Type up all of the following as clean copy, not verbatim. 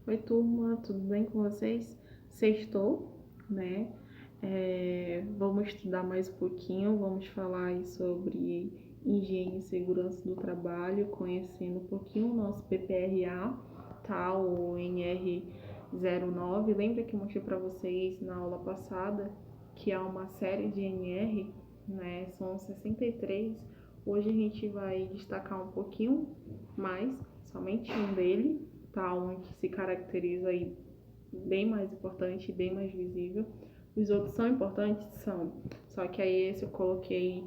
Oi, turma, tudo bem com vocês? Sextou, né? Vamos estudar mais um pouquinho, vamos falar aí sobre higiene e segurança do trabalho, conhecendo um pouquinho o nosso PPRA, tá? O NR09. Lembra que eu mostrei para vocês na aula passada que há uma série de NR, né? São 63. Hoje a gente vai destacar um pouquinho mais, somente um dele, tá? Um que se caracteriza aí bem mais importante, bem mais visível. Os outros são importantes? São. Só que aí esse eu coloquei,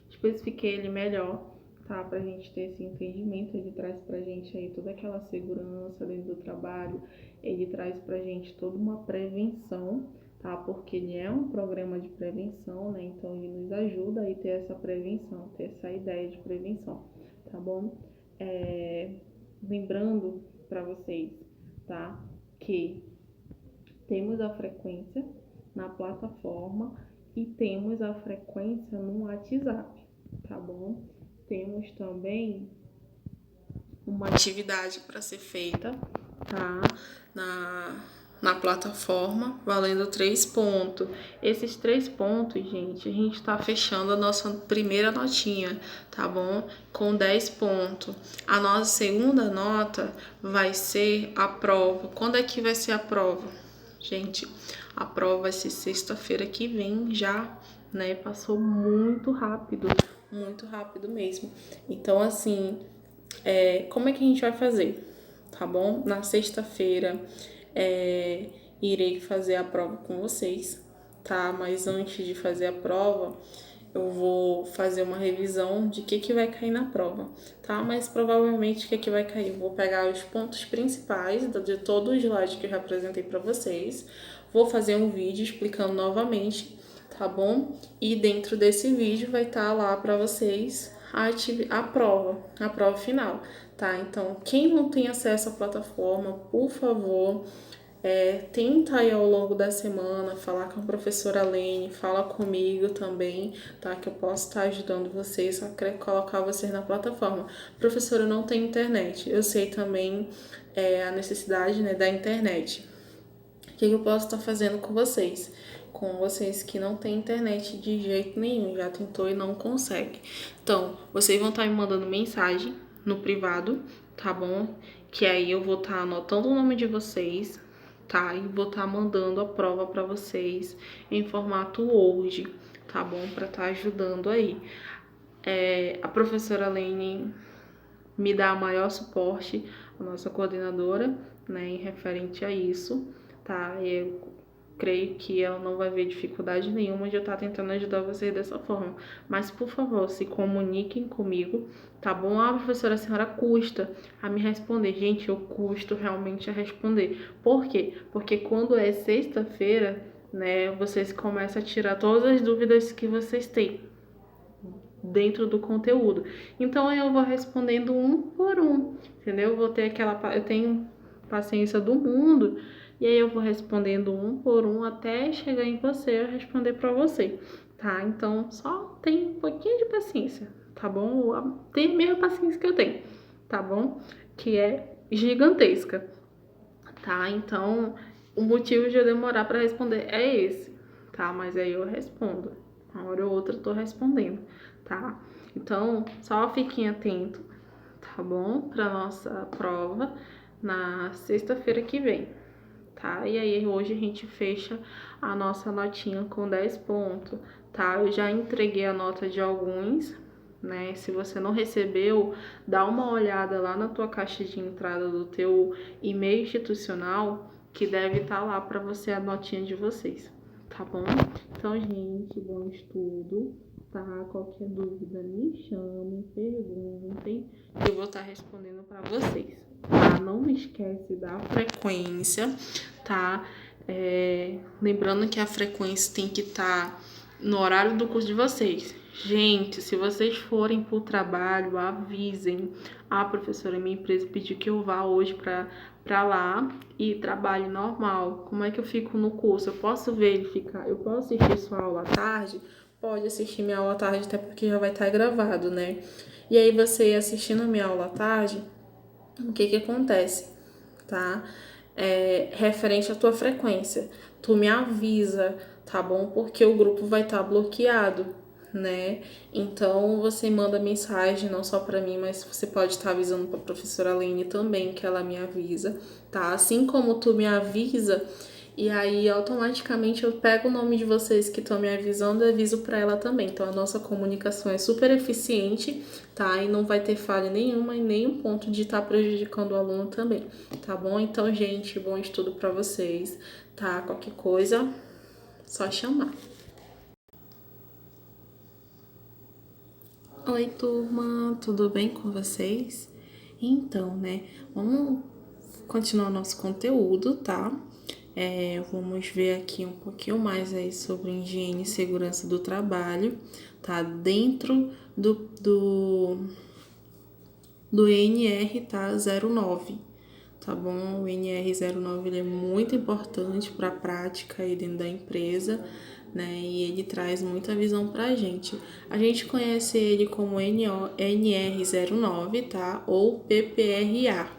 especifiquei ele melhor, tá? Pra gente ter esse entendimento. Ele traz pra gente aí toda aquela segurança dentro do trabalho. Ele traz pra gente toda uma prevenção, tá? Porque ele é um programa de prevenção, né? Então ele nos ajuda a ter essa prevenção, ter essa ideia de prevenção, tá bom? Lembrando para vocês, tá? Que temos a frequência na plataforma e temos a frequência no WhatsApp, tá bom? Temos também uma atividade para ser feita, tá? Na plataforma, valendo 3 pontos. Esses 3 pontos, gente, a gente tá fechando a nossa primeira notinha, tá bom? Com 10 pontos. A nossa segunda nota vai ser a prova. Quando é que vai ser a prova? Gente, a prova vai ser sexta-feira que vem já, né? Passou muito rápido mesmo. Então, assim, como é que a gente vai fazer? Tá bom? Na sexta-feira irei fazer a prova com vocês, tá? Mas antes de fazer a prova, eu vou fazer uma revisão de que vai cair na prova, tá? Mas provavelmente o que vai cair? Eu vou pegar os pontos principais de todo o slide que eu já apresentei para vocês, vou fazer um vídeo explicando novamente, tá bom? E dentro desse vídeo vai estar lá para vocês a prova final, tá? Então, quem não tem acesso à plataforma, por favor, tenta aí ao longo da semana falar com a professora Lene, fala comigo também, tá? Que eu posso estar ajudando vocês a colocar vocês na plataforma. Professora, eu não tenho internet. Eu sei também a necessidade, né, da internet. O que eu posso estar fazendo com vocês? Com vocês que não têm internet de jeito nenhum, já tentou e não consegue. Então, vocês vão estar me mandando mensagem no privado, tá bom? Que aí eu vou estar anotando o nome de vocês, tá? E vou estar mandando a prova para vocês em formato Word, tá bom? Para estar ajudando aí. A professora Lene me dá maior suporte, a nossa coordenadora, né, em referente a isso, tá? Eu creio que ela não vai ver dificuldade nenhuma de eu estar tentando ajudar vocês dessa forma. Mas, por favor, se comuniquem comigo, tá bom? Ah, professora, a senhora custa a me responder. Gente, eu custo realmente a responder. Por quê? Porque quando é sexta-feira, né, vocês começam a tirar todas as dúvidas que vocês têm dentro do conteúdo. Então eu vou respondendo um por um, entendeu? Eu tenho paciência do mundo e aí eu vou respondendo um por um até chegar em você e responder para você, tá? Então só tem um pouquinho de paciência, tá bom? Tem a mesma paciência que eu tenho, tá bom? Que é gigantesca, tá? Então o motivo de eu demorar para responder é esse, tá? Mas aí eu respondo. Uma hora ou outra eu tô respondendo, tá? Então, só fiquem atentos, tá bom? Pra nossa prova na sexta-feira que vem, tá? E aí hoje a gente fecha a nossa notinha com 10 pontos, tá? Eu já entreguei a nota de alguns, né? Se você não recebeu, dá uma olhada lá na tua caixa de entrada do teu e-mail institucional, que deve estar lá para você a notinha de vocês, tá bom? Então, gente, bom estudo, tá? Qualquer dúvida, me chamem, perguntem, eu vou estar respondendo para vocês, tá? Não me esquece da frequência, tá? Lembrando que a frequência tem que estar no horário do curso de vocês. Gente, se vocês forem pro trabalho, avisem. A professora, minha empresa, pediu que eu vá hoje pra lá e trabalhe normal. Como é que eu fico no curso? Eu posso verificar? Eu posso assistir sua aula à tarde? Pode assistir minha aula à tarde, até porque já vai estar gravado, né? E aí você assistindo a minha aula à tarde, o que acontece, tá? Referente à tua frequência, tu me avisa, tá bom? Porque o grupo vai estar bloqueado, né? Então você manda mensagem não só para mim, mas você pode estar avisando para a professora Lene também, que ela me avisa, tá? Assim como tu me avisa, e aí automaticamente eu pego o nome de vocês que estão me avisando e aviso para ela também. Então a nossa comunicação é super eficiente, tá? E não vai ter falha nenhuma e nenhum ponto de estar prejudicando o aluno também, tá bom? Então, gente, bom estudo para vocês, tá? Qualquer coisa, só chamar. Oi, turma, tudo bem com vocês? Então, né, vamos continuar nosso conteúdo, tá? Vamos ver aqui um pouquinho mais aí sobre higiene e segurança do trabalho, tá? Dentro do NR, tá? 09, tá bom? O NR09 ele é muito importante para a prática aí dentro da empresa, né? E ele traz muita visão para a gente. A gente conhece ele como NR09, tá? Ou PPRA,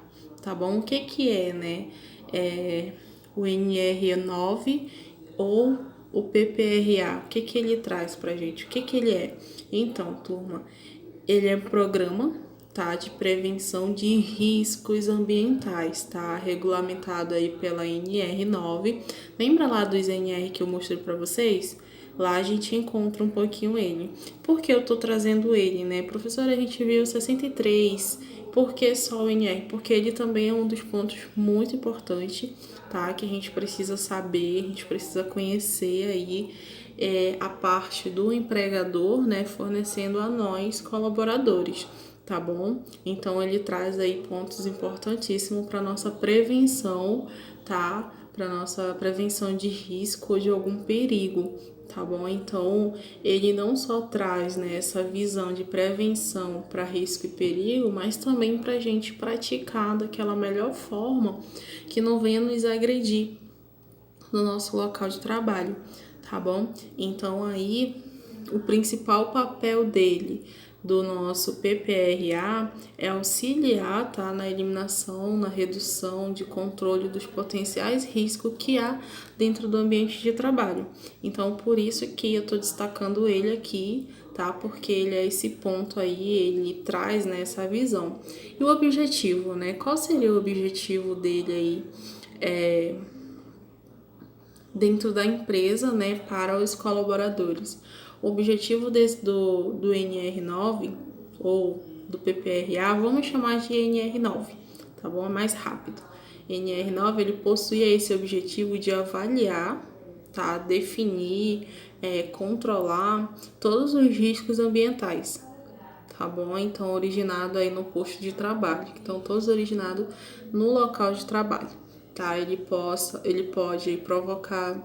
tá bom? O que é, né? O NR9 ou o PPRA, o que ele traz pra gente? O que ele é? Então, turma, ele é um programa, tá, de prevenção de riscos ambientais, tá, regulamentado aí pela NR9. Lembra lá dos NR que eu mostrei para vocês? Lá a gente encontra um pouquinho ele. Por que eu tô trazendo ele, né? Professora, a gente viu 63, por que só o NR? Porque ele também é um dos pontos muito importantes, tá, que a gente precisa saber, a gente precisa conhecer aí a parte do empregador, né, fornecendo a nós, colaboradores, tá bom? Então, ele traz aí pontos importantíssimos para nossa prevenção, tá? Para nossa prevenção de risco ou de algum perigo, tá bom? Então, ele não só traz, né, essa visão de prevenção para risco e perigo, mas também para a gente praticar daquela melhor forma que não venha nos agredir no nosso local de trabalho, tá bom? Então aí o principal papel dele, do nosso PPRA, é auxiliar, tá, na eliminação, na redução de controle dos potenciais riscos que há dentro do ambiente de trabalho. Então, por isso que eu tô destacando ele aqui, tá? Porque ele é esse ponto aí, ele traz, né, essa visão. E o objetivo, né? Qual seria o objetivo dele aí? Dentro da empresa, né, para os colaboradores. O objetivo do NR9 ou do PPRA, vamos chamar de NR9, tá bom? É mais rápido. NR9 ele possui esse objetivo de avaliar, tá? Definir, controlar todos os riscos ambientais, tá bom? Então, originado aí no posto de trabalho. Então, todos originados no local de trabalho, tá? Ele pode provocar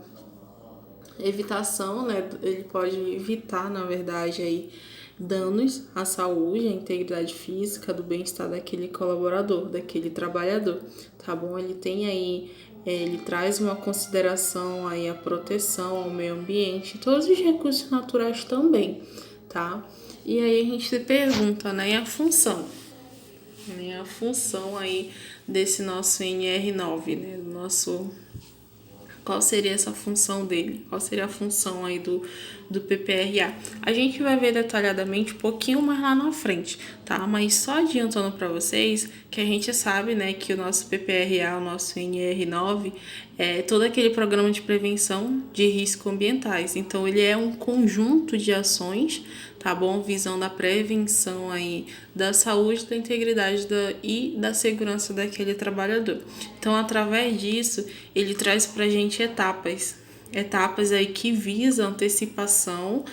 evitação, né? Ele pode evitar, na verdade, aí danos à saúde, à integridade física, do bem-estar daquele colaborador, daquele trabalhador, tá bom? Ele tem aí ele traz uma consideração aí à proteção ao meio ambiente, todos os recursos naturais também, tá? E aí a gente se pergunta, né, a função, né, a função aí desse nosso NR9, né, do nosso... Qual seria essa função dele? Qual seria a função aí do PPRA? A gente vai ver detalhadamente um pouquinho mais lá na frente, tá? Mas só adiantando para vocês que a gente sabe, né, que o nosso PPRA, o nosso NR9, é todo aquele programa de prevenção de riscos ambientais. Então, ele é um conjunto de ações, tá bom? Visando a prevenção aí da saúde, da integridade e da segurança daquele trabalhador. Então, através disso, ele traz pra gente etapas aí que visam antecipação,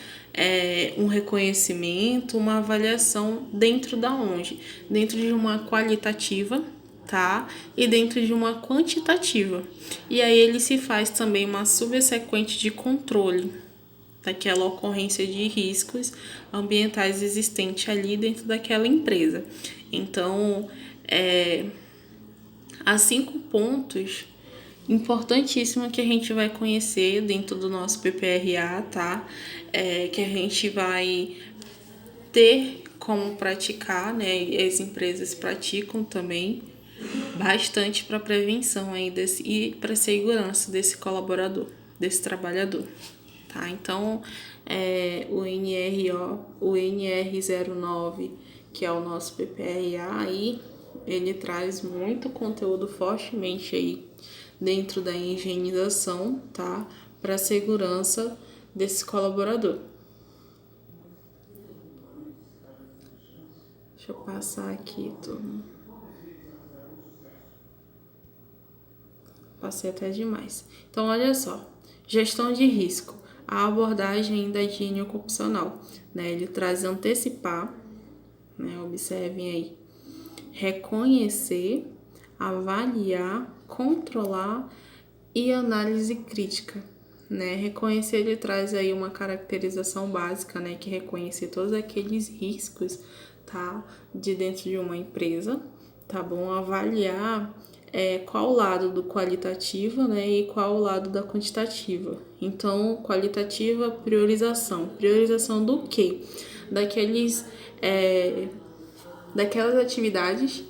um reconhecimento, uma avaliação dentro da onde? Dentro de uma qualitativa, tá? E dentro de uma quantitativa. E aí ele se faz também uma subsequente de controle daquela ocorrência de riscos ambientais existente ali dentro daquela empresa. Então, há 5 pontos importantíssimos que a gente vai conhecer dentro do nosso PPRA, tá? Que a gente vai ter como praticar, né? E as empresas praticam também bastante para prevenção aí e para segurança desse colaborador, desse trabalhador, tá? Então, o NR09, que é o nosso PPRA aí, ele traz muito conteúdo fortemente aí dentro da higienização, tá? Para a segurança desse colaborador. Deixa eu passar aqui, turma. Passei até demais. Então, olha só. Gestão de risco. A abordagem da higiene ocupacional, né? Ele traz antecipar, né? Observem aí. Reconhecer, avaliar, controlar e análise crítica, né? Reconhecer, ele traz aí uma caracterização básica, né? Que reconhecer todos aqueles riscos, tá? De dentro de uma empresa, tá bom? Avaliar qual o lado do qualitativo, né? E qual o lado da quantitativa. Então, qualitativa, priorização. Priorização do quê? Daquelas atividades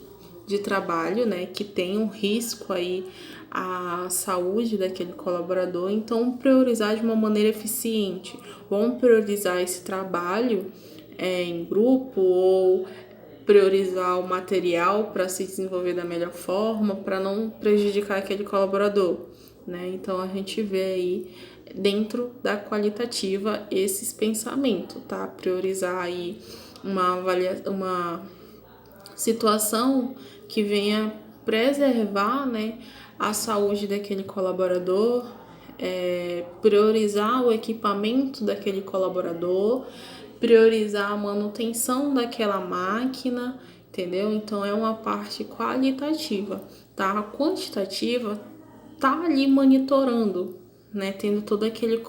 de trabalho, né, que tem um risco aí à saúde daquele colaborador, então priorizar de uma maneira eficiente. Vamos priorizar esse trabalho em grupo ou priorizar o material para se desenvolver da melhor forma, para não prejudicar aquele colaborador, né? Então a gente vê aí dentro da qualitativa esses pensamentos, tá? Priorizar aí uma situação que venha preservar, né, a saúde daquele colaborador, priorizar o equipamento daquele colaborador, priorizar a manutenção daquela máquina, entendeu? Então é uma parte qualitativa, tá? A quantitativa tá ali monitorando, né? Tendo todo aquele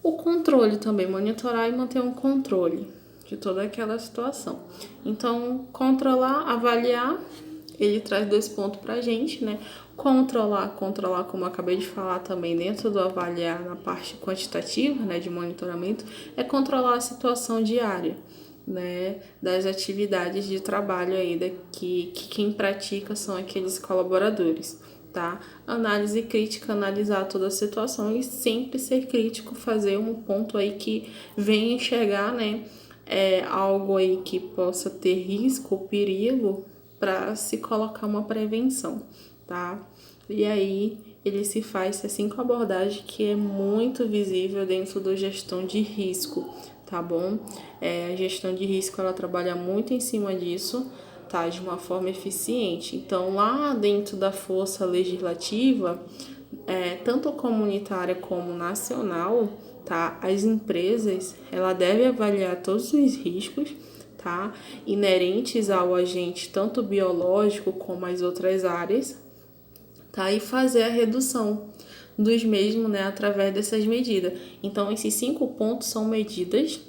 o controle também, monitorar e manter um controle de toda aquela situação. Então, controlar, avaliar, ele traz 2 pontos pra gente, né? Controlar, como eu acabei de falar também dentro do avaliar na parte quantitativa, né, de monitoramento, é controlar a situação diária, né, das atividades de trabalho aí que quem pratica são aqueles colaboradores, tá? Análise crítica, analisar toda a situação e sempre ser crítico, fazer um ponto aí que venha enxergar, né, algo aí que possa ter risco ou perigo para se colocar uma prevenção, tá? E aí ele se faz essa 5 abordagens que é muito visível dentro da gestão de risco, tá bom? A gestão de risco ela trabalha muito em cima disso, tá? De uma forma eficiente. Então lá dentro da força legislativa, tanto comunitária como nacional, tá? As empresas ela deve avaliar todos os riscos, tá? Inerentes ao agente tanto biológico como as outras áreas, tá? E fazer a redução dos mesmos, né, através dessas medidas. Então, esses 5 pontos são medidas,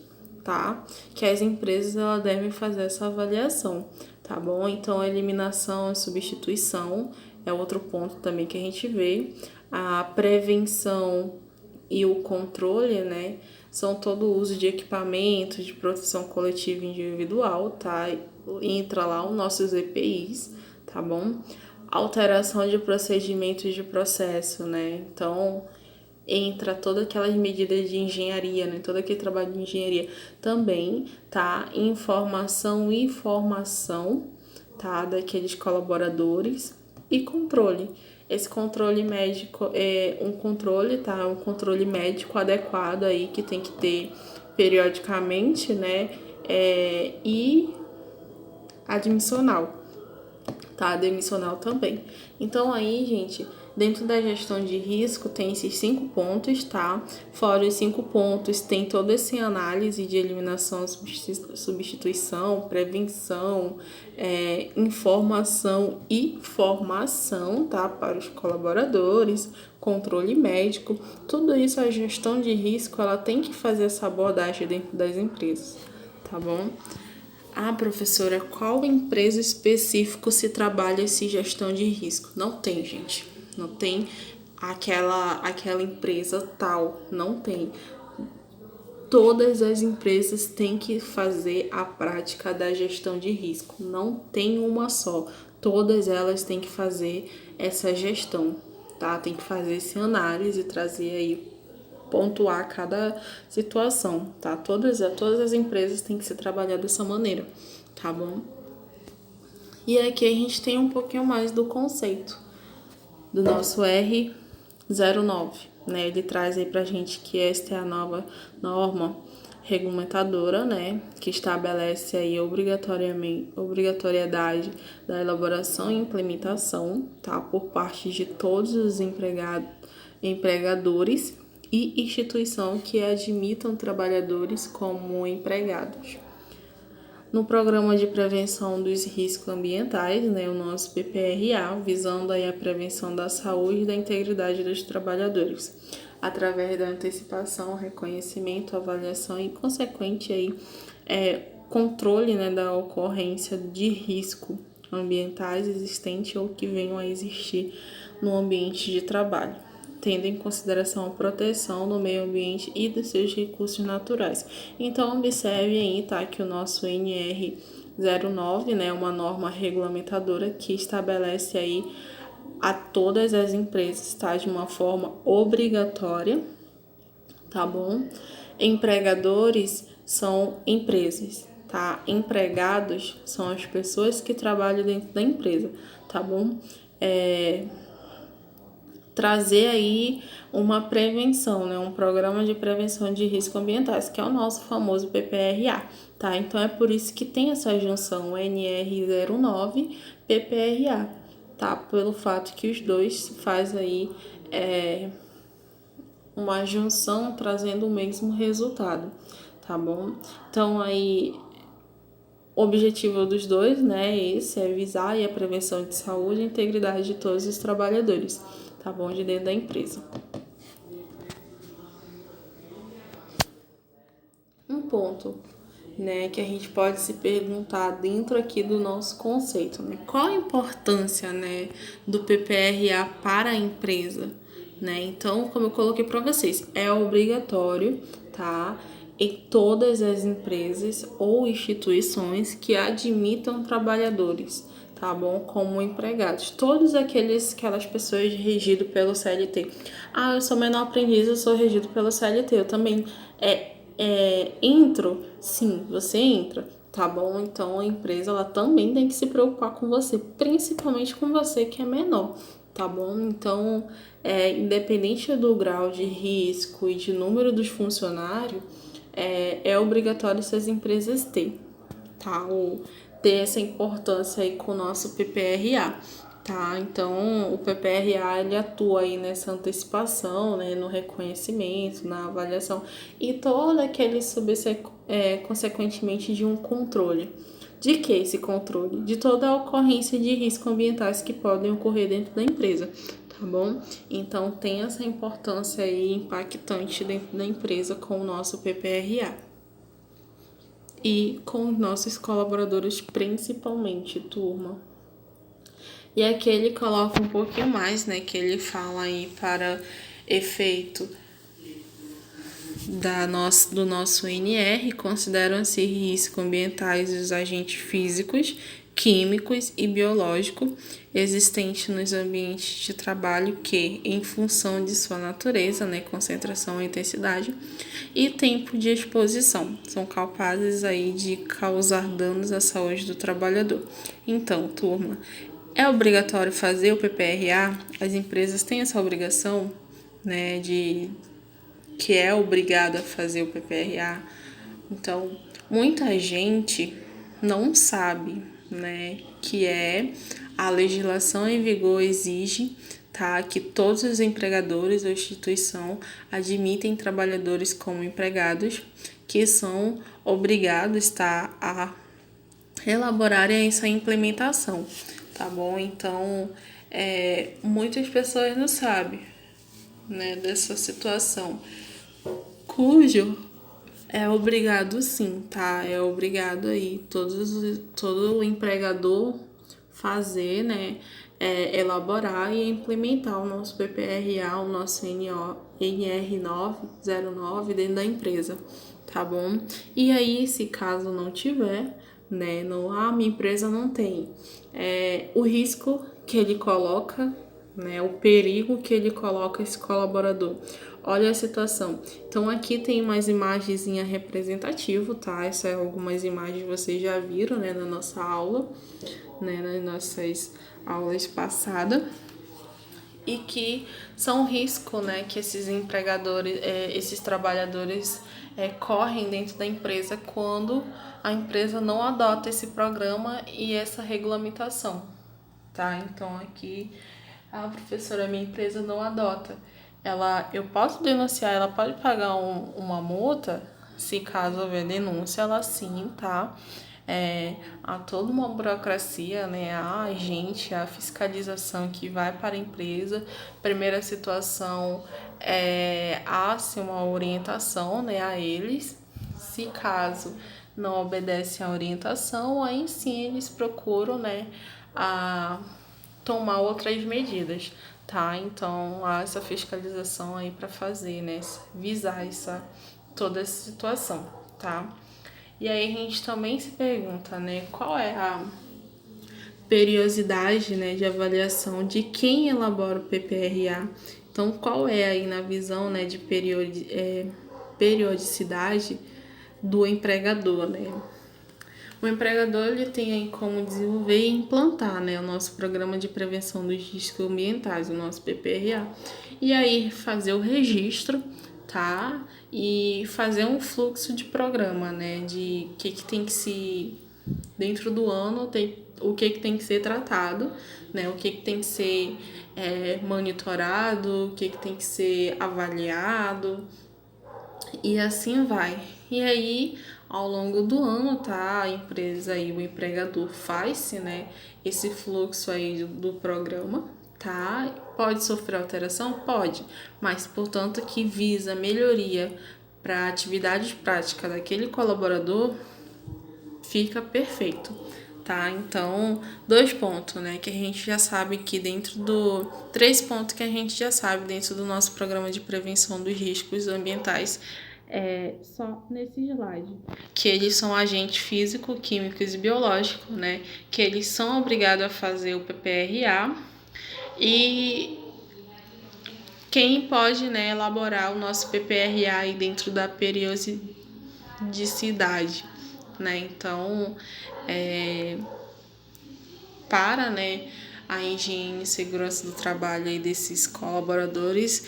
tá? Que as empresas elas devem fazer essa avaliação, tá bom? Então, a eliminação e substituição é outro ponto também que a gente vê. A prevenção e o controle, né, são todo o uso de equipamentos de proteção coletiva e individual, tá? Entra lá os nossos EPIs, tá bom? Alteração de procedimentos de processo, né? Então, entra todas aquelas medidas de engenharia, né? Todo aquele trabalho de engenharia também, tá? Informação e formação, tá? Daqueles colaboradores e controle. Esse controle médico é um controle, tá? Um controle médico adequado aí que tem que ter periodicamente, né? E admissional, tá? Demissional também. Então aí, gente, dentro da gestão de risco tem esses 5 pontos, tá? Fora os 5 pontos, tem toda essa análise de eliminação, substituição, prevenção, informação e formação, tá? Para os colaboradores, controle médico. Tudo isso, a gestão de risco, ela tem que fazer essa abordagem dentro das empresas, tá bom? Ah, professora, qual empresa específica se trabalha essa gestão de risco? Não tem, gente. Não tem aquela empresa tal. Não tem. todas as empresas têm que fazer a prática da gestão de risco. Não tem uma só. Todas elas têm que fazer essa gestão, tá? Tem que fazer essa análise e trazer aí, pontuar cada situação, tá? Todas as empresas têm que se trabalhar dessa maneira, tá bom? E aqui a gente tem um pouquinho mais do conceito do nosso R09, né? Ele traz aí pra gente que esta é a nova norma regulamentadora, né, que estabelece aí a obrigatoriedade da elaboração e implementação, tá, por parte de todos os empregadores e instituição que admitam trabalhadores como empregados. No Programa de Prevenção dos Riscos Ambientais, né, o nosso PPRA, visando aí a prevenção da saúde e da integridade dos trabalhadores, através da antecipação, reconhecimento, avaliação e consequente aí, controle, né, da ocorrência de risco ambientais existentes ou que venham a existir no ambiente de trabalho, tendo em consideração a proteção do meio ambiente e dos seus recursos naturais. Então, observe aí, tá, que o nosso NR09, né, é uma norma regulamentadora que estabelece aí a todas as empresas, tá, de uma forma obrigatória, tá bom? Empregadores são empresas, tá? Empregados são as pessoas que trabalham dentro da empresa, tá bom? Trazer aí uma prevenção, né? Um programa de prevenção de riscos ambientais, que é o nosso famoso PPRA, tá? Então, é por isso que tem essa junção NR09 PPRA, tá? Pelo fato que os dois faz aí uma junção trazendo o mesmo resultado, tá bom? Então, aí, o objetivo dos dois, né, esse é visar aí a prevenção de saúde e integridade de todos os trabalhadores, tá bom? De dentro da empresa. Um ponto, né, que a gente pode se perguntar dentro aqui do nosso conceito, né? Qual a importância, né, do PPRA para a empresa, né? Então, como eu coloquei para vocês, é obrigatório, tá? Em todas as empresas ou instituições que admitam trabalhadores, tá bom? Como empregados. Todos aquelas pessoas regidas pelo CLT. Ah, eu sou menor aprendiz, eu sou regido pelo CLT. Eu também entro? Sim, você entra, tá bom? Então, a empresa, ela também tem que se preocupar com você, principalmente com você que é menor, tá bom? Então, independente do grau de risco e de número dos funcionários, é obrigatório essas empresas ter, tá? Ou ter essa importância aí com o nosso PPRA, tá? Então, o PPRA, ele atua aí nessa antecipação, né, no reconhecimento, na avaliação e todo aquele consequentemente de um controle. De que esse controle? De toda a ocorrência de riscos ambientais que podem ocorrer dentro da empresa, tá bom? Então, tem essa importância aí impactante dentro da empresa com o nosso PPRA. E com nossos colaboradores principalmente, turma. E aqui ele coloca um pouquinho mais, né, que ele fala aí para efeito do nosso NR, consideram-se riscos ambientais os agentes físicos, químicos e biológicos existentes nos ambientes de trabalho que, em função de sua natureza, né, concentração e intensidade e tempo de exposição, são capazes aí de causar danos à saúde do trabalhador. Então, turma, é obrigatório fazer o PPRA? As empresas têm essa obrigação, né, que é obrigada a fazer o PPRA. Então, muita gente não sabe, né, que a legislação em vigor exige, tá, que todos os empregadores ou instituição admitem trabalhadores como empregados, que são obrigados, tá, a elaborarem essa implementação, tá bom? Então, muitas pessoas não sabem, né, dessa situação, cujo é obrigado sim, tá? É obrigado aí todo empregador fazer, né, elaborar e implementar o nosso PPRA, o nosso NR909 dentro da empresa, tá bom? E aí, se caso não tiver, né, minha empresa não tem, o risco que ele coloca, né, o perigo que ele coloca esse colaborador. Olha a situação. Então, aqui tem umas imagenzinha representativo, tá? Essas algumas imagens vocês já viram, né, na nossa aula, né, nas nossas aulas passadas. E que são risco, né, que esses empregadores, esses trabalhadores correm dentro da empresa quando a empresa não adota esse programa e essa regulamentação, tá? Então aqui a professora, minha empresa não adota. Eu posso denunciar, ela pode pagar uma multa, se caso houver denúncia, ela sim, tá? Há toda uma burocracia, né? A agente, a fiscalização que vai para a empresa. Primeira situação há-se uma orientação, né, a eles. Se caso não obedece à orientação, aí sim eles procuram, né, a tomar outras medidas, tá? Então há essa fiscalização aí para fazer, né, visar toda essa situação, tá? E aí a gente também se pergunta, né, qual é a periodicidade, né, de avaliação de quem elabora o PPRA. Então, qual é aí na visão, né, de periodicidade do empregador, né? O empregador ele tem aí como desenvolver e implantar, né, o nosso programa de prevenção dos riscos ambientais, o nosso PPRA. E aí fazer o registro, tá? E fazer um fluxo de programa, né, de que tem que se dentro do ano o que tem que ser tratado, né? O que tem que ser monitorado, o que tem que ser avaliado, e assim vai. E aí, ao longo do ano, tá? A empresa e o empregador faz-se, né, esse fluxo aí do programa, tá? Pode sofrer alteração? Pode, mas portanto que visa melhoria para a atividade prática daquele colaborador, fica perfeito, tá? Então, 2 pontos, né, que a gente já sabe que dentro do 3 pontos que a gente já sabe dentro do nosso programa de prevenção dos riscos ambientais, só nesse slide, que eles são agentes físico, químicos e biológicos, né, que eles são obrigados a fazer o PPRA, e quem pode, né, elaborar o nosso PPRA aí dentro da periodicidade, né? Então, para, né, a higiene e segurança do trabalho aí desses colaboradores,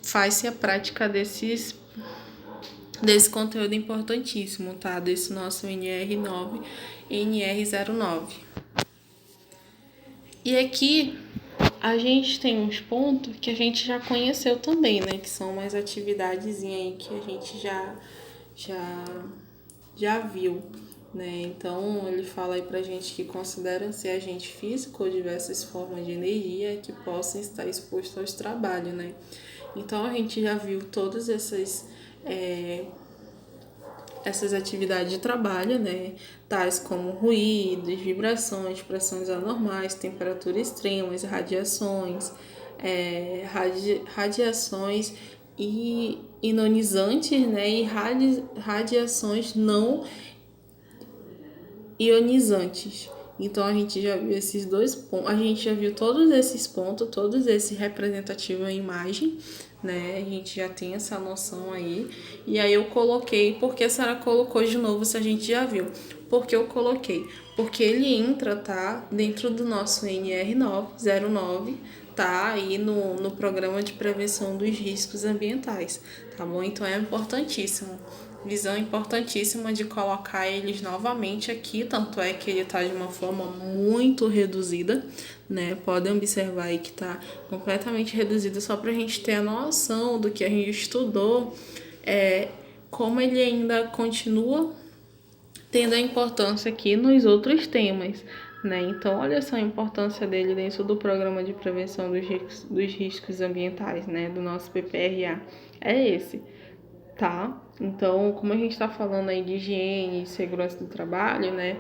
faz-se a prática desse conteúdo importantíssimo, tá? Desse nosso NR9, NR09. E aqui a gente tem uns pontos que a gente já conheceu também, né? Que são umas atividades aí que a gente já viu, né? Então, ele fala aí pra gente que considera ser agente físico ou diversas formas de energia que possam estar expostos aos trabalhos, né? Então, a gente já viu todas essas atividades de trabalho, né? Tais como ruídos, vibrações, pressões anormais, temperaturas extremas, radiações, radiações ionizantes, né? E radiações não ionizantes. Então a gente já viu esses 2 pontos, a gente já viu todos esses pontos, todos esses representativos em imagem, né? A gente já tem essa noção aí. E aí eu coloquei, porque a Sara colocou de novo se a gente já viu. Porque eu coloquei? Porque ele entra, tá? Dentro do nosso NR09, tá? Aí no programa de prevenção dos riscos ambientais, tá bom? Então é importantíssimo. Visão importantíssima de colocar eles novamente aqui, tanto é que ele está de uma forma muito reduzida, né? Podem observar aí que está completamente reduzido, só para a gente ter a noção do que a gente estudou, como ele ainda continua tendo a importância aqui nos outros temas, né? Então, olha só a importância dele dentro do programa de prevenção dos riscos ambientais, né? Do nosso PPRA. É esse, tá? Então, como a gente está falando aí de higiene e segurança do trabalho, né?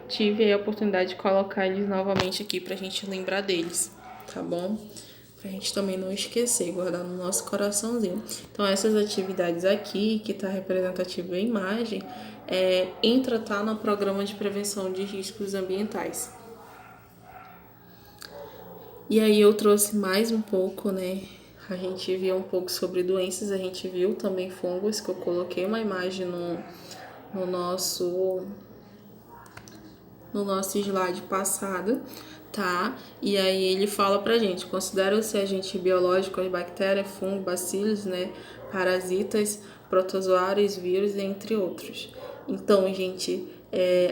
Tive a oportunidade de colocar eles novamente aqui para a gente lembrar deles, tá bom? pra gente também não esquecer, guardar no nosso coraçãozinho. Então, essas atividades aqui, que tá representativa em imagem, entra, tá, no programa de prevenção de riscos ambientais. E aí eu trouxe mais um pouco, né? A gente viu um pouco sobre doenças, a gente viu também fungos, que eu coloquei uma imagem no nosso slide passado, tá? E aí ele fala pra gente, considera-se agente biológico as bactérias, fungos, bacilos, né? Parasitas, protozoários, vírus, entre outros. Então, gente,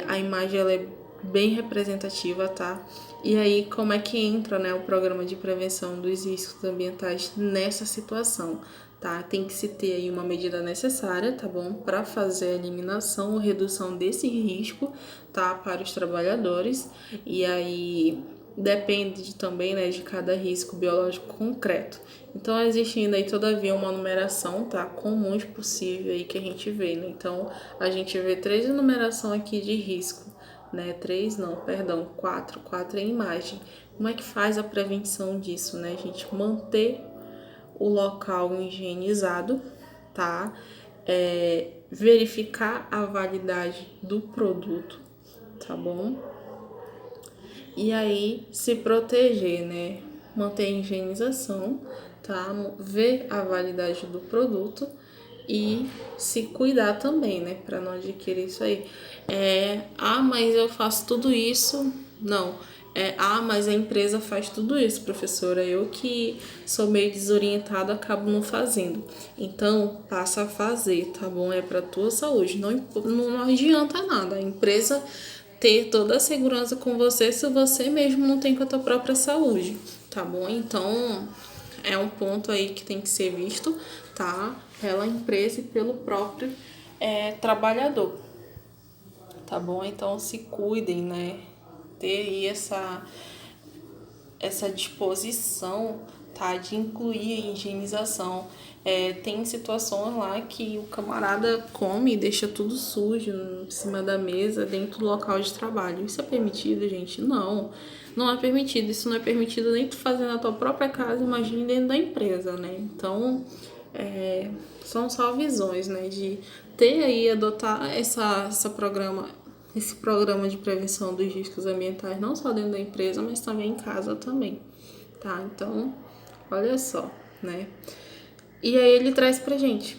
a imagem ela é bem representativa, tá? E aí, como é que entra, né, o programa de prevenção dos riscos ambientais nessa situação, tá? Tem que se ter aí uma medida necessária, tá bom? Para fazer a eliminação ou redução desse risco, tá? Para os trabalhadores. E aí depende também, né, de cada risco biológico concreto. Então, existe ainda aí, todavia, uma numeração, tá? Comuns possível aí que a gente vê, né? Então, a gente vê 3 enumeração aqui de risco, né? 3 não, perdão, 4 em imagem. Como é que faz a prevenção disso, né? A gente manter o local higienizado, tá? Verificar a validade do produto, tá bom? E aí se proteger, né? Manter a higienização, tá? Ver a validade do produto e se cuidar também, né? Para não adquirir isso aí. Mas eu faço tudo isso. Não. Mas a empresa faz tudo isso, professora. Eu que sou meio desorientada, acabo não fazendo. Então, passa a fazer, tá bom? É para tua saúde. Não adianta nada. A empresa ter toda a segurança com você se você mesmo não tem com a tua própria saúde, tá bom? Então, é um ponto aí que tem que ser visto, tá? Pela empresa e pelo próprio trabalhador, tá bom? Então, se cuidem, né? Ter aí essa disposição, tá? De incluir a higienização. Tem situações lá que o camarada come e deixa tudo sujo em cima da mesa, dentro do local de trabalho. Isso é permitido, gente? Não, não é permitido. Isso não é permitido nem tu fazer na tua própria casa, imagine dentro da empresa, né? Então, são só visões, né? De ter aí, adotar esse programa de prevenção dos riscos ambientais, não só dentro da empresa, mas também em casa também, tá? Então, olha só, né? E aí ele traz pra gente,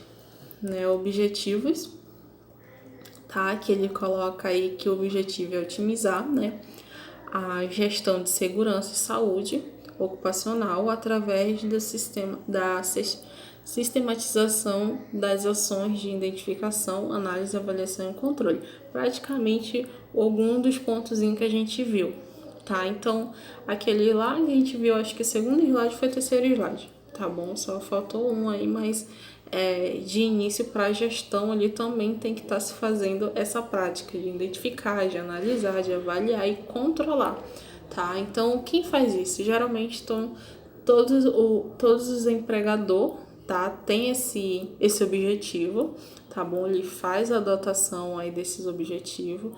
né, objetivos, tá? Que ele coloca aí que o objetivo é otimizar, né, a gestão de segurança e saúde ocupacional através do sistema da sistematização das ações de identificação, análise, avaliação e controle. Praticamente algum dos pontos que a gente viu, tá? Então, aquele lá que a gente viu, acho que o segundo slide foi o terceiro slide, tá bom? Só faltou um aí, mas de início para a gestão ali também tem que estar se fazendo essa prática de identificar, de analisar, de avaliar e controlar, tá? Então, quem faz isso? Geralmente estão todos os empregadores, tá? Tem esse objetivo, tá bom? Ele faz a adotação aí desses objetivos.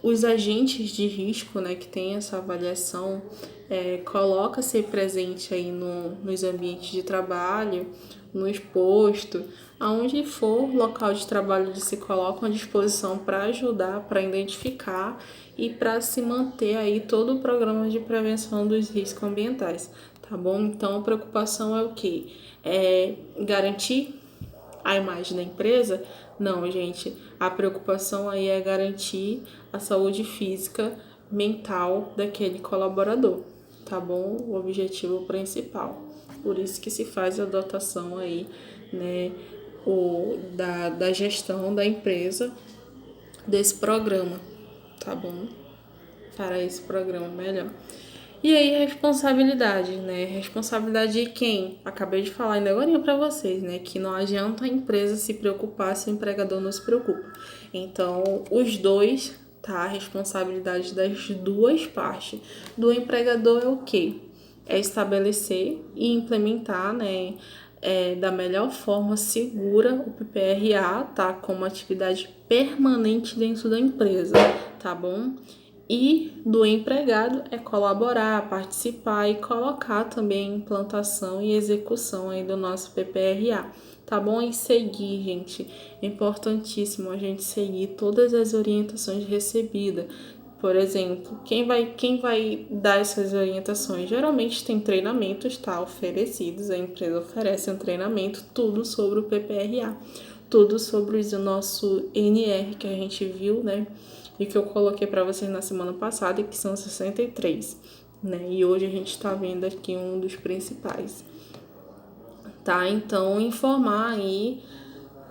Os agentes de risco, né, que tem essa avaliação, coloca-se presente aí nos ambientes de trabalho, no exposto, aonde for local de trabalho, eles se colocam à disposição para ajudar, para identificar e para se manter aí todo o programa de prevenção dos riscos ambientais, tá bom? Então, a preocupação é o quê? Garantir a imagem da empresa? Não, gente, a preocupação aí é garantir a saúde física, mental daquele colaborador, tá bom? O objetivo principal. Por isso que se faz a dotação aí, né, da gestão da empresa desse programa, tá bom? Para esse programa melhor. E aí, responsabilidade, né? Responsabilidade de quem? Acabei de falar ainda agora para vocês, né? Que não adianta a empresa se preocupar se o empregador não se preocupa. Então, os dois, tá? A responsabilidade das duas partes. Do empregador é o quê? É estabelecer e implementar, né? Da melhor forma segura o PPRA, tá? Como atividade permanente dentro da empresa, tá bom? E do empregado é colaborar, participar e colocar também implantação e execução aí do nosso PPRA, tá bom? E seguir, gente, é importantíssimo a gente seguir todas as orientações recebidas. Por exemplo, quem vai dar essas orientações? Geralmente tem treinamentos, tá, oferecidos, a empresa oferece um treinamento, tudo sobre o PPRA, tudo sobre o nosso NR que a gente viu, né? E que eu coloquei para vocês na semana passada, que são 63, né? E hoje a gente está vendo aqui um dos principais, tá? Então, informar aí,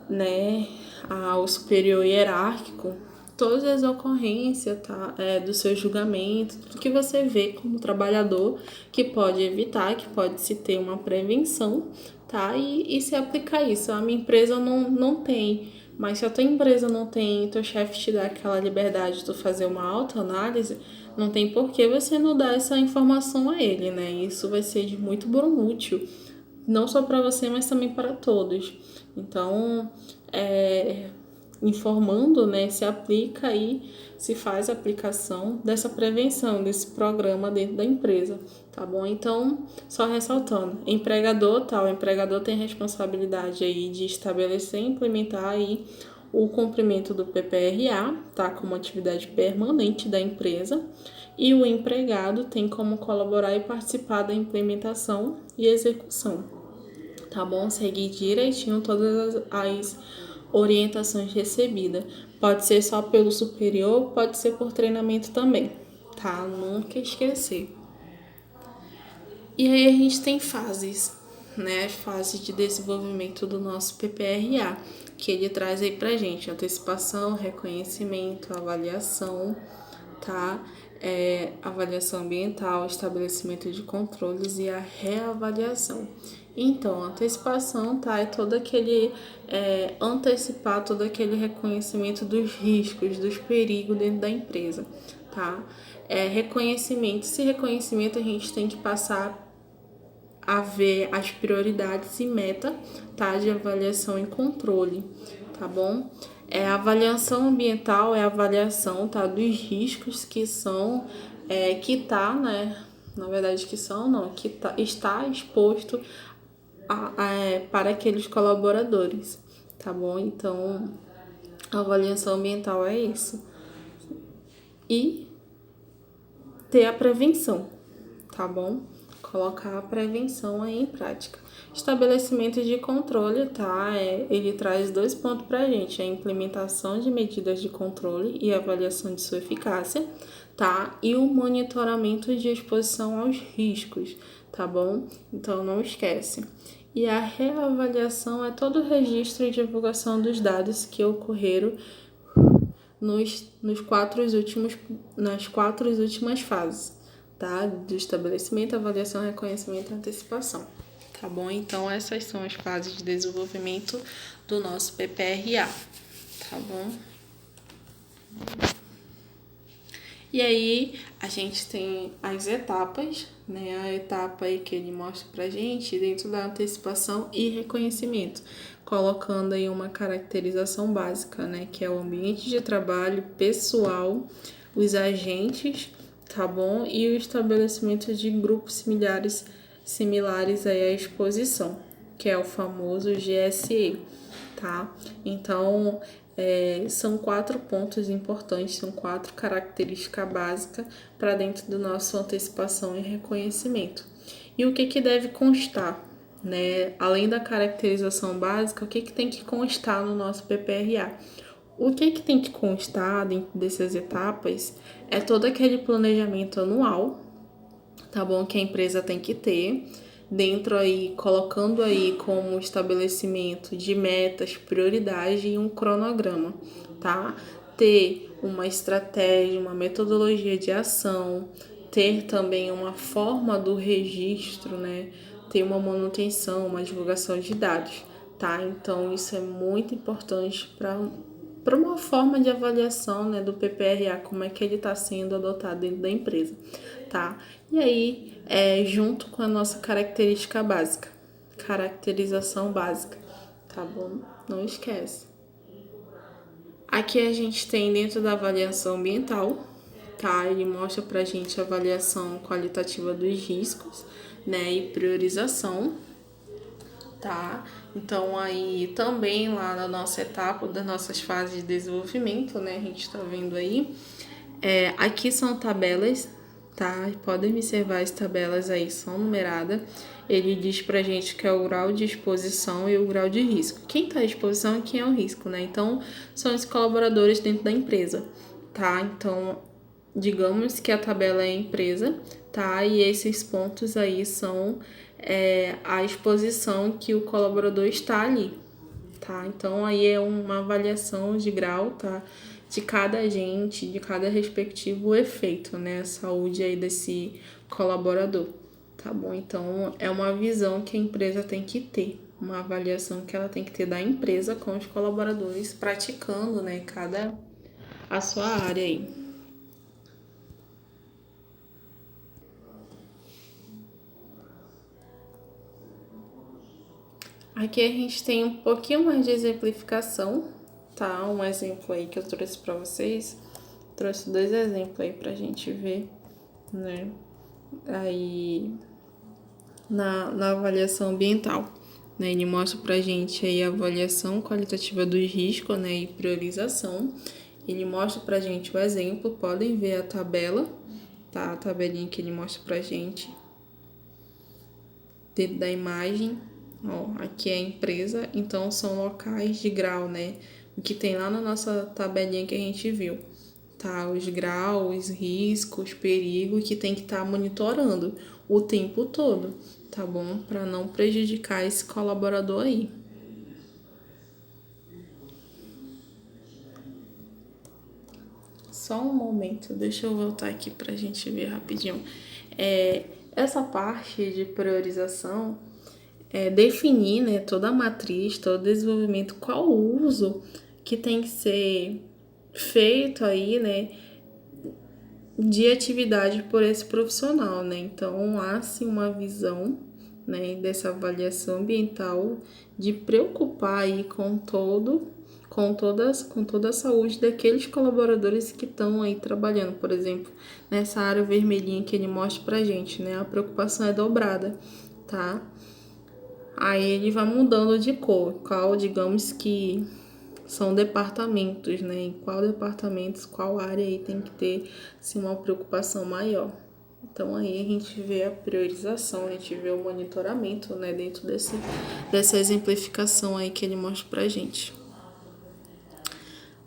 né, ao superior hierárquico todas as ocorrências, tá? Do seu julgamento, tudo que você vê como trabalhador que pode evitar, que pode se ter uma prevenção, tá? E se aplicar isso. A minha empresa não tem, mas se a tua empresa não tem, teu chefe te dá aquela liberdade de tu fazer uma autoanálise, não tem por que você não dar essa informação a ele, né? Isso vai ser de muito bom útil, não só para você, mas também para todos. Então, informando, né, se aplica aí, se faz a aplicação dessa prevenção, desse programa dentro da empresa, tá bom? Então, só ressaltando, empregador, tá? O empregador tem responsabilidade aí de estabelecer e implementar aí o cumprimento do PPRA, tá? Como atividade permanente da empresa, e o empregado tem como colaborar e participar da implementação e execução, tá bom? Seguir direitinho todas as orientações recebidas. Pode ser só pelo superior, pode ser por treinamento também, tá? Nunca esquecer. E aí a gente tem fases, né? Fase de desenvolvimento do nosso PPRA, que ele traz aí pra gente antecipação, reconhecimento, avaliação, tá? Avaliação ambiental, estabelecimento de controles e a reavaliação. Então, a antecipação, tá? É todo aquele antecipar todo aquele reconhecimento dos riscos, dos perigos dentro da empresa, tá? Reconhecimento. Esse reconhecimento a gente tem que passar a ver as prioridades e meta, tá? De avaliação e controle, tá bom? A avaliação ambiental é a avaliação, tá? Dos riscos que são, que tá, né? Na verdade, que são, não, que está exposto para aqueles colaboradores, tá bom? Então, a avaliação ambiental é isso. E ter a prevenção, tá bom? Colocar a prevenção aí em prática. Estabelecimento de controle, tá? Ele traz 2 pontos pra gente: a implementação de medidas de controle e avaliação de sua eficácia, tá? E o monitoramento de exposição aos riscos, tá bom? Então, não esquece. E a reavaliação é todo o registro e divulgação dos dados que ocorreram nas 4 últimas fases, tá? Do estabelecimento, avaliação, reconhecimento e antecipação, tá bom? Então, essas são as fases de desenvolvimento do nosso PPRA, tá bom? E aí, a gente tem as etapas, né? A etapa aí que ele mostra pra gente dentro da antecipação e reconhecimento, colocando aí uma caracterização básica, né? Que é o ambiente de trabalho, pessoal, os agentes, tá bom? E o estabelecimento de grupos similares aí à exposição, que é o famoso GSE, tá? Então, são 4 pontos importantes, são 4 características básicas para dentro do nosso antecipação e reconhecimento. E o que deve constar, né? Além da caracterização básica, o que tem que constar no nosso PPRA? O que tem que constar dentro dessas etapas é todo aquele planejamento anual, tá bom? Que a empresa tem que ter, dentro aí, colocando aí como estabelecimento de metas, prioridade e um cronograma, tá? Ter uma estratégia, uma metodologia de ação, ter também uma forma do registro, né? Ter uma manutenção, uma divulgação de dados, tá? Então, isso é muito importante para uma forma de avaliação, né, do PPRA, como é que ele está sendo adotado dentro da empresa, tá? E aí, junto com a nossa característica básica, caracterização básica, tá bom? Não esquece. Aqui a gente tem dentro da avaliação ambiental, tá? Ele mostra pra gente a avaliação qualitativa dos riscos, né, e priorização, tá? Então, aí também lá na nossa etapa das nossas fases de desenvolvimento, né, a gente tá vendo aí, aqui são tabelas, tá? Podem observar as tabelas aí, são numeradas. Ele diz pra gente que é o grau de exposição e o grau de risco. Quem tá à exposição e quem é o risco, né? Então, são os colaboradores dentro da empresa, tá? Então, digamos que a tabela é a empresa, tá? E esses pontos aí são a exposição que o colaborador está ali, tá? Então, aí é uma avaliação de grau, tá? De cada agente, de cada respectivo efeito, né? A saúde aí desse colaborador, tá bom? Então, é uma visão que a empresa tem que ter, uma avaliação que ela tem que ter da empresa com os colaboradores praticando, né? A sua área aí. Aqui a gente tem um pouquinho mais de exemplificação, tá? Um exemplo aí que eu trouxe para vocês. Trouxe 2 exemplos aí pra gente ver, né? Aí na avaliação ambiental, né? Ele mostra pra gente aí a avaliação qualitativa dos riscos, né? E priorização. Ele mostra pra gente o exemplo, podem ver a tabela, tá? A tabelinha que ele mostra pra gente dentro da imagem. Ó, aqui é a empresa, então são locais de grau, né? O que tem lá na nossa tabelinha que a gente viu, tá? Os graus, riscos, perigo que tem que estar monitorando o tempo todo, tá bom? Para não prejudicar esse colaborador aí. Só um momento, deixa eu voltar aqui pra gente ver rapidinho. Essa parte de priorização definir, né, toda a matriz, todo o desenvolvimento, qual o uso que tem que ser feito aí, né, de atividade por esse profissional, né? Então, há sim uma visão, né, dessa avaliação ambiental de preocupar aí com toda a saúde daqueles colaboradores que estão aí trabalhando, por exemplo, nessa área vermelhinha que ele mostra pra gente, né? A preocupação é dobrada, tá? Aí ele vai mudando de cor, qual, digamos que são departamentos, né? Em qual departamentos, qual área aí tem que ter assim, uma preocupação maior. Então aí a gente vê a priorização, a gente vê o monitoramento, né? Dentro dessa exemplificação aí que ele mostra pra gente.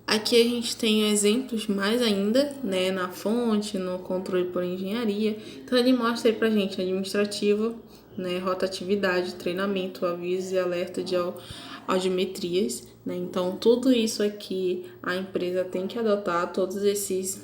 Aqui a gente tem exemplos mais ainda, né? Na fonte, no controle por engenharia. Então ele mostra aí pra gente administrativo, né, rotatividade, treinamento, aviso e alerta de audiometrias, né? Então, tudo isso aqui a empresa tem que adotar, todos esses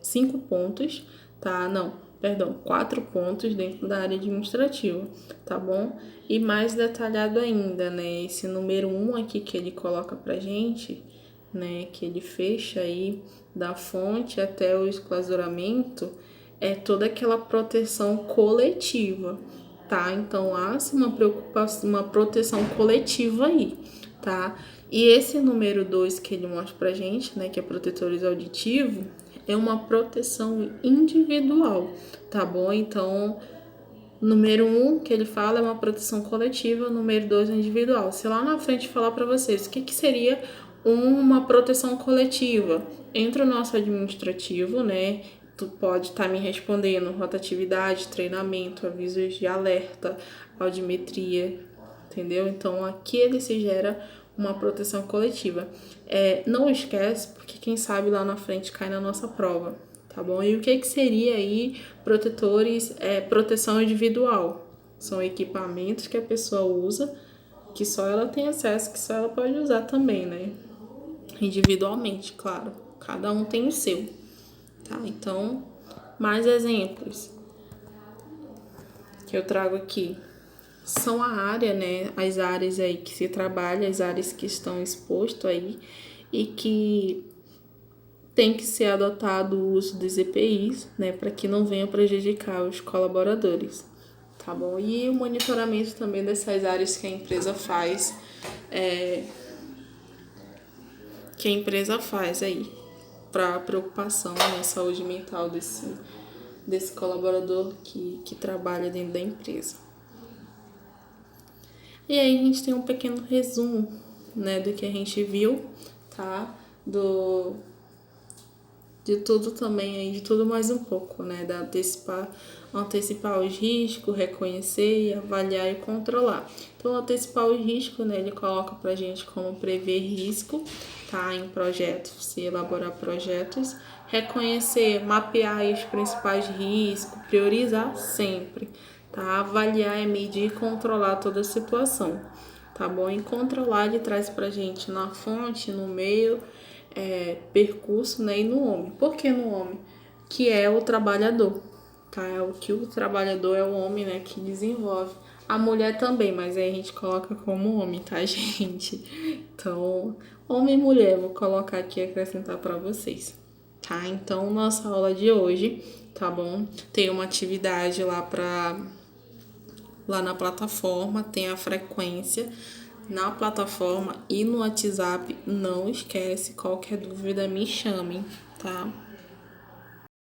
5 pontos, tá? Não, perdão, 4 pontos dentro da área administrativa, tá bom? E mais detalhado ainda, né? Esse número 1 aqui que ele coloca pra gente, né? Que ele fecha aí da fonte até o esclazuramento, é toda aquela proteção coletiva, tá? Então, há uma preocupação, uma proteção coletiva aí, tá? E esse número 2 que ele mostra pra gente, né, que é protetores auditivos, é uma proteção individual, tá bom? Então, número 1 que ele fala é uma proteção coletiva, número 2 é individual. Se lá na frente falar para vocês o que seria uma proteção coletiva entre o nosso administrativo, né? Tu pode estar me respondendo rotatividade, treinamento, avisos de alerta, audiometria, entendeu? Então aqui ele se gera uma proteção coletiva. Não esquece, porque quem sabe lá na frente cai na nossa prova, tá bom? E o que seria aí protetores, proteção individual? São equipamentos que a pessoa usa, que só ela tem acesso, que só ela pode usar também, né? Individualmente, claro. Cada um tem o seu, tá? Então, mais exemplos que eu trago aqui são a área, né? As áreas aí que se trabalha, as áreas que estão expostas aí e que tem que ser adotado o uso dos EPIs, né? Para que não venha prejudicar os colaboradores, tá bom? E o monitoramento também dessas áreas que a empresa faz, aí. para a preocupação, né, saúde mental desse colaborador que trabalha dentro da empresa. E aí a gente tem um pequeno resumo, né, do que a gente viu, tá? De tudo também aí, de tudo mais um pouco, né? Da antecipar os riscos, reconhecer, avaliar e controlar. Então, antecipar os riscos, né? Ele coloca pra gente como prever risco, tá? Em projetos, se elaborar projetos. Reconhecer, mapear os principais riscos, priorizar sempre, tá? Avaliar, medir e controlar toda a situação, tá bom? E controlar ele traz pra gente na fonte, no meio, percurso, né, e no homem. Por que no homem? Que é o trabalhador, tá? É o que o trabalhador é o homem, né, que desenvolve. A mulher também, mas aí a gente coloca como homem, tá, gente? Então, homem e mulher, vou colocar aqui e acrescentar para vocês, tá? Então, nossa aula de hoje, tá bom? Tem uma atividade lá na plataforma, tem a frequência na plataforma e no WhatsApp. Não esquece, qualquer dúvida me chamem, tá?